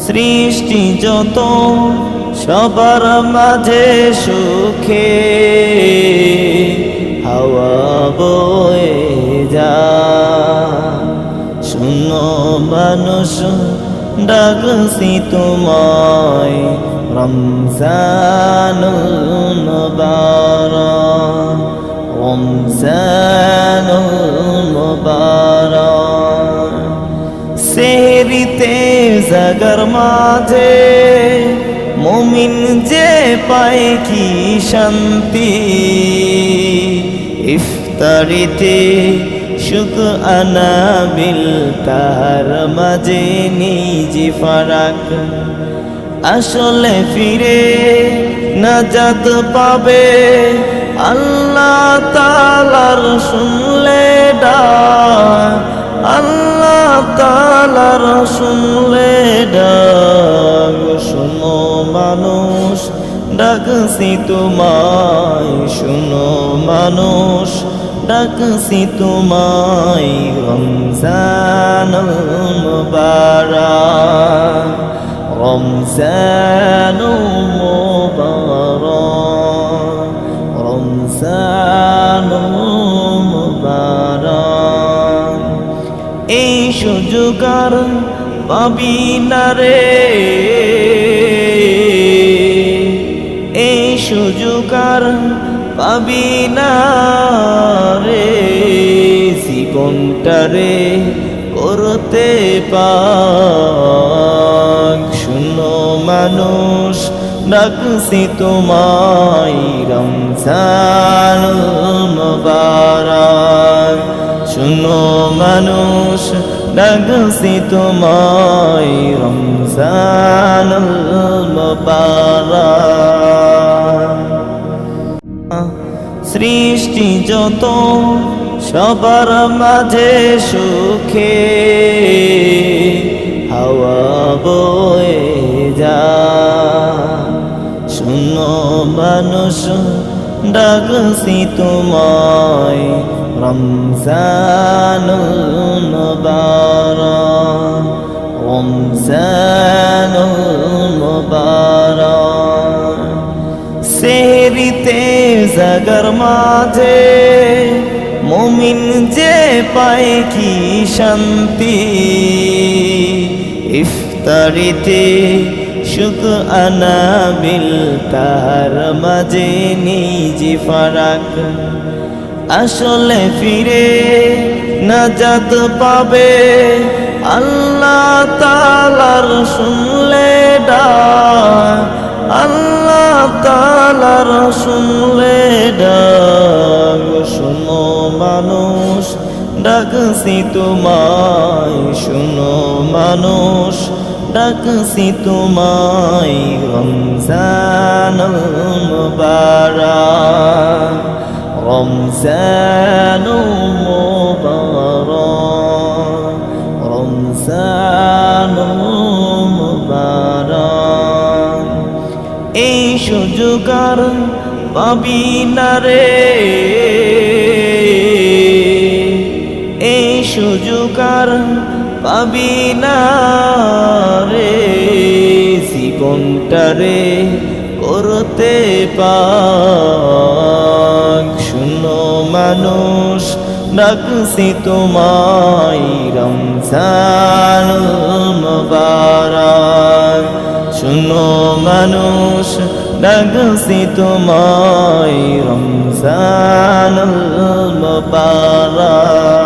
সৃষ্টি যত সবার মাঝে সুখে হাওয়া বয়ে যায়। শূন্য মানুষ ডাকছি তোমায় রমজানুল মুবারক, রমজানুল মুবারক। সেহরিতে জাগর মাঝে মুমিন যে পায় কি শান্তি, ইফতারিতে সুখ আনাবিল তার মাঝে নিজি ফারাক। আসলে ফিরে নাজাত পাবে আল্লাহ তাআলার শুনলে ডাক, আল্লাহ তাআলার শুনলে ডাক। শুনো মানুষ ডাকছি তোমায়, শুনো মানুষ ডাকছি তোমায় রমজানুল মুবারক, রমজানুল মুবারক, রমজানুল মুবারক। এই সুযোগ আর পাবি না রে, এই সুযোগ আর পাবি না রে, জীবনটারে করতে পাক। শুনো মানুষ ডাকছি তোমায় রমজানুল মুবারক, শুনো মানুষ ডাকছি তোমায় রমজানুল মুবারক। সৃষ্টি যত সবার মাঝে সুখে হাওয়া বয়ে যায়। শূন্য মানুষ ডাকছি তোমায় রমজানুল মুবারক, রমজানুল মুবারক। সেহরিতে জাগর মাঝে মুমিন যে পায় কি শান্তি, ইফতারিতে সুখ আনাবিল তার মাঝে নিজি ফারাক। আসলে ফিরে নাজাত পাবে আল্লাহ তাআলার শুনলে ডাক, আল্লাহ তাআলার শুনলে ডাক। শুনো মানুষ ডাকছি তোমায়, শুনো মানুষ ডাকছি তোমায় রমজানুল মুবারক, রমজানুল মুবারক, রমজানুল মুবারক। এই সুযোগ আর পাবি না রে, এই সুযোগ আর পাবি না রে, জীবনটারে করতে পাক। শুনো মানুষ ডাকছি তোমায় রমজানুল মুবারক, শুনো মানুষ ডাকছি তোমায় রমজানুল মুবারক।